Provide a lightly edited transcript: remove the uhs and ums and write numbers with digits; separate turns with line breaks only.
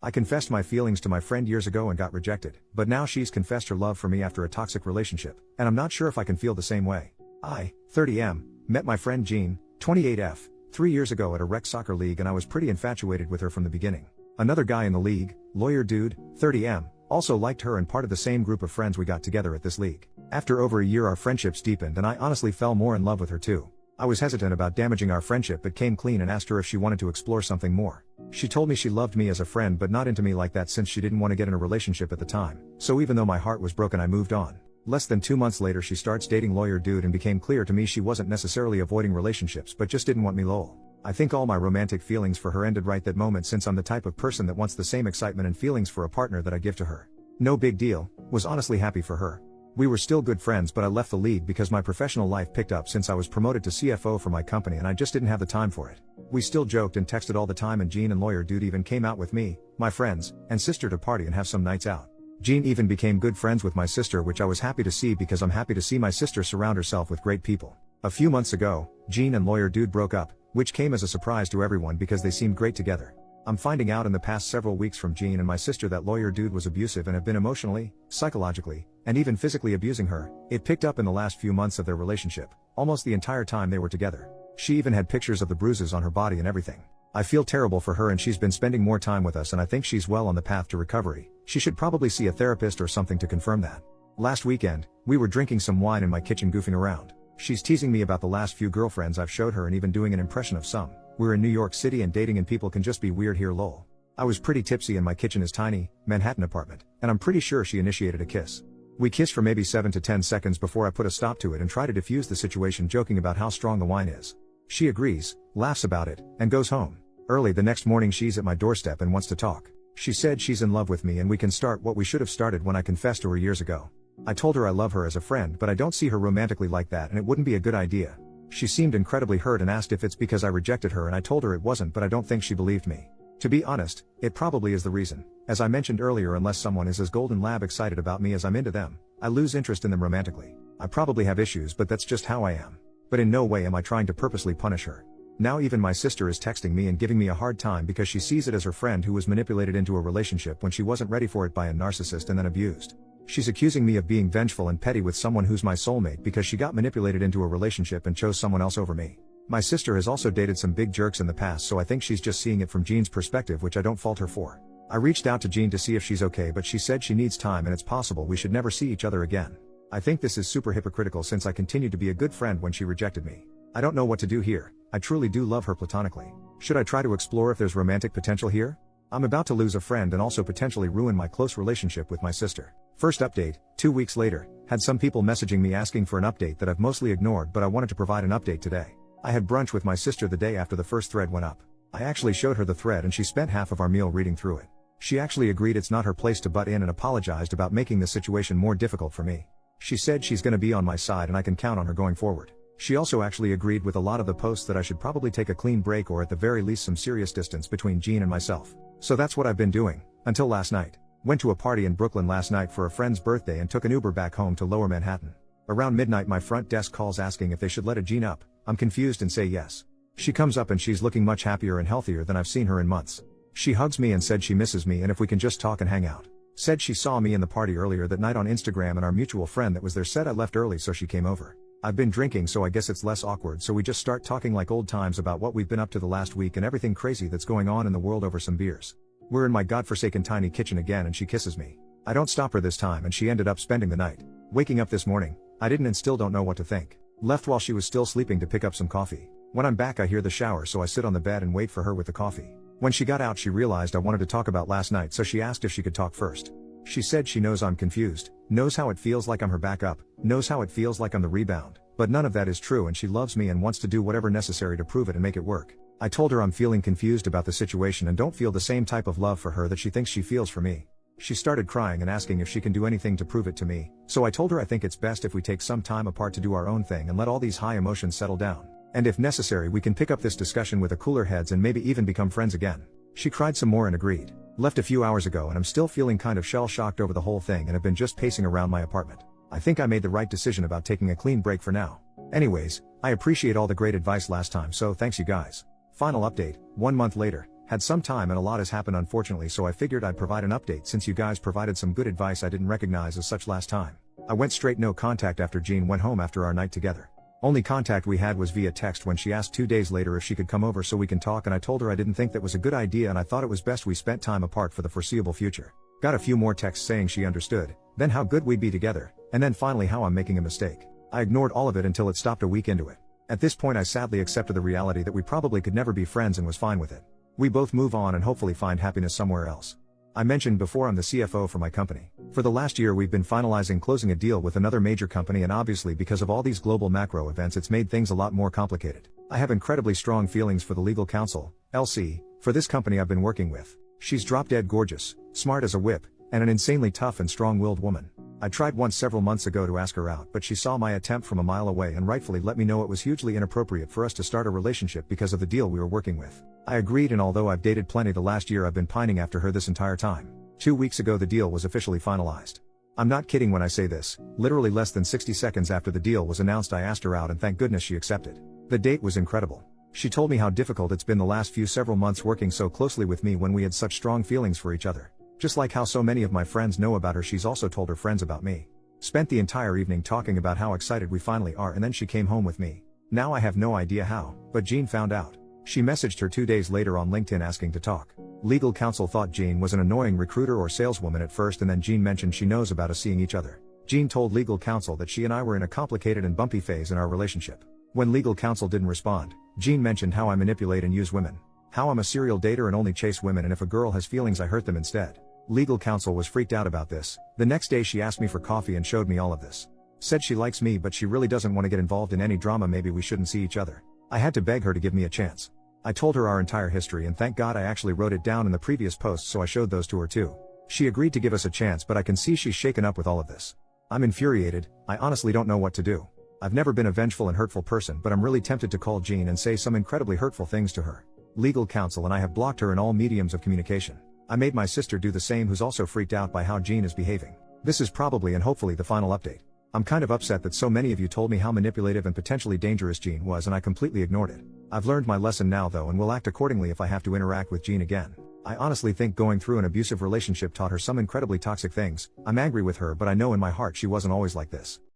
I confessed my feelings to my friend years ago and got rejected, but now she's confessed her love for me after a toxic relationship, and I'm not sure if I can feel the same way. I, 30M, met my friend Jean, 28F, 3 years ago at a rec soccer league, and I was pretty infatuated with her from the beginning. Another guy in the league, lawyer dude, 30M, also liked her and part of the same group of friends we got together at this league. After over a year our friendships deepened and I honestly fell more in love with her too. I was hesitant about damaging our friendship but came clean and asked her if she wanted to explore something more. She told me she loved me as a friend but not into me like that since she didn't want to get in a relationship at the time. So even though my heart was broken I moved on. Less than 2 months later she starts dating lawyer dude and became clear to me she wasn't necessarily avoiding relationships but just didn't want me lol. I think all my romantic feelings for her ended right that moment since I'm the type of person that wants the same excitement and feelings for a partner that I give to her. No big deal, was honestly happy for her. We were still good friends but I left the league because my professional life picked up since I was promoted to CFO for my company and I just didn't have the time for it. We still joked and texted all the time and Jean and lawyer dude even came out with me, my friends, and sister to party and have some nights out. Jean even became good friends with my sister, which I was happy to see because I'm happy to see my sister surround herself with great people. A few months ago, Jean and lawyer dude broke up, which came as a surprise to everyone because they seemed great together. I'm finding out in the past several weeks from Jean and my sister that lawyer dude was abusive and have been emotionally, psychologically, and even physically abusing her. It picked up in the last few months of their relationship, almost the entire time they were together. She even had pictures of the bruises on her body and everything. I feel terrible for her and she's been spending more time with us and I think she's well on the path to recovery. She should probably see a therapist or something to confirm that. Last weekend, we were drinking some wine in my kitchen goofing around. She's teasing me about the last few girlfriends I've showed her and even doing an impression of some. We're in New York City and dating and people can just be weird here lol. I was pretty tipsy and my kitchen is tiny, Manhattan apartment, and I'm pretty sure she initiated a kiss. We kissed for maybe 7 to 10 seconds before I put a stop to it and try to diffuse the situation joking about how strong the wine is. She agrees, laughs about it, and goes home. Early the next morning she's at my doorstep and wants to talk. She said she's in love with me and we can start what we should have started when I confessed to her years ago. I told her I love her as a friend but I don't see her romantically like that and it wouldn't be a good idea. She seemed incredibly hurt and asked if it's because I rejected her and I told her it wasn't but I don't think she believed me. To be honest, it probably is the reason. As I mentioned earlier, unless someone is as golden lab excited about me as I'm into them, I lose interest in them romantically. I probably have issues but that's just how I am. But in no way am I trying to purposely punish her. Now even my sister is texting me and giving me a hard time because she sees it as her friend who was manipulated into a relationship when she wasn't ready for it by a narcissist and then abused. She's accusing me of being vengeful and petty with someone who's my soulmate because she got manipulated into a relationship and chose someone else over me. My sister has also dated some big jerks in the past so I think she's just seeing it from Jean's perspective, which I don't fault her for. I reached out to Jean to see if she's okay but she said she needs time and it's possible we should never see each other again. I think this is super hypocritical since I continued to be a good friend when she rejected me. I don't know what to do here. I truly do love her platonically. Should I try to explore if there's romantic potential here? I'm about to lose a friend and also potentially ruin my close relationship with my sister. First update, 2 weeks later, had some people messaging me asking for an update that I've mostly ignored but I wanted to provide an update today. I had brunch with my sister the day after the first thread went up. I actually showed her the thread and she spent half of our meal reading through it. She actually agreed it's not her place to butt in and apologized about making the situation more difficult for me. She said she's gonna be on my side and I can count on her going forward. She also actually agreed with a lot of the posts that I should probably take a clean break or at the very least some serious distance between Jean and myself. So that's what I've been doing, until last night. Went to a party in Brooklyn last night for a friend's birthday and took an Uber back home to Lower Manhattan. Around midnight my front desk calls asking if they should let a Jean up. I'm confused and say yes. She comes up and she's looking much happier and healthier than I've seen her in months. She hugs me and said she misses me and if we can just talk and hang out. Said she saw me in the party earlier that night on Instagram and our mutual friend that was there said I left early so she came over. I've been drinking so I guess it's less awkward so we just start talking like old times about what we've been up to the last week and everything crazy that's going on in the world over some beers. We're in my godforsaken tiny kitchen again and she kisses me. I don't stop her this time and she ended up spending the night. Waking up this morning, I didn't and still don't know what to think. Left while she was still sleeping to pick up some coffee. When I'm back I hear the shower so I sit on the bed and wait for her with the coffee. When she got out she realized I wanted to talk about last night so she asked if she could talk first. She said she knows I'm confused, knows how it feels like I'm her backup, knows how it feels like I'm the rebound, but none of that is true and she loves me and wants to do whatever necessary to prove it and make it work. I told her I'm feeling confused about the situation and don't feel the same type of love for her that she thinks she feels for me. She started crying and asking if she can do anything to prove it to me, so I told her I think it's best if we take some time apart to do our own thing and let all these high emotions settle down. And if necessary we can pick up this discussion with a cooler heads and maybe even become friends again. She cried some more and agreed. Left a few hours ago and I'm still feeling kind of shell-shocked over the whole thing and have been just pacing around my apartment. I think I made the right decision about taking a clean break for now. Anyways, I appreciate all the great advice last time so thanks you guys. Final update, 1 month later, Had some time and a lot has happened unfortunately, so I figured I'd provide an update since you guys provided some good advice I didn't recognize as such last time. I went straight no contact after Jean went home after our night together. Only contact we had was via text when she asked 2 days later if she could come over so we can talk, and I told her I didn't think that was a good idea and I thought it was best we spent time apart for the foreseeable future. Got a few more texts saying she understood, then how good we'd be together, and then finally how I'm making a mistake. I ignored all of it until it stopped a week into it. At this point I sadly accepted the reality that we probably could never be friends and was fine with it. We both move on and hopefully find happiness somewhere else. I mentioned before I'm the CFO for my company. For the last year we've been finalizing closing a deal with another major company, and obviously because of all these global macro events it's made things a lot more complicated. I have incredibly strong feelings for the legal counsel, LC, for this company I've been working with. She's drop dead gorgeous, smart as a whip, and an insanely tough and strong-willed woman. I tried once several months ago to ask her out, but she saw my attempt from a mile away and rightfully let me know it was hugely inappropriate for us to start a relationship because of the deal we were working with. I agreed, and although I've dated plenty the last year I've been pining after her this entire time. 2 weeks ago the deal was officially finalized. I'm not kidding when I say this, literally less than 60 seconds after the deal was announced I asked her out and thank goodness she accepted. The date was incredible. She told me how difficult it's been the last several months working so closely with me when we had such strong feelings for each other. Just like how so many of my friends know about her, she's also told her friends about me. Spent the entire evening talking about how excited we finally are, and then she came home with me. Now I have no idea how, but Jean found out. She messaged her 2 days later on LinkedIn asking to talk. Legal counsel thought Jean was an annoying recruiter or saleswoman at first, and then Jean mentioned she knows about us seeing each other. Jean told legal counsel that she and I were in a complicated and bumpy phase in our relationship. When legal counsel didn't respond, Jean mentioned how I manipulate and use women. How I'm a serial dater and only chase women, and if a girl has feelings I hurt them instead. Legal counsel was freaked out about this. The next day she asked me for coffee and showed me all of this. Said she likes me but she really doesn't want to get involved in any drama, maybe we shouldn't see each other. I had to beg her to give me a chance. I told her our entire history, and thank God I actually wrote it down in the previous post, so I showed those to her too. She agreed to give us a chance, but I can see she's shaken up with all of this. I'm infuriated. I honestly don't know what to do. I've never been a vengeful and hurtful person, but I'm really tempted to call Jean and say some incredibly hurtful things to her. Legal counsel and I have blocked her in all mediums of communication. I made my sister do the same, who's also freaked out by how Jean is behaving. This is probably and hopefully the final update. I'm kind of upset that so many of you told me how manipulative and potentially dangerous Jean was and I completely ignored it. I've learned my lesson now though, and will act accordingly if I have to interact with Jean again. I honestly think going through an abusive relationship taught her some incredibly toxic things. I'm angry with her, but I know in my heart she wasn't always like this.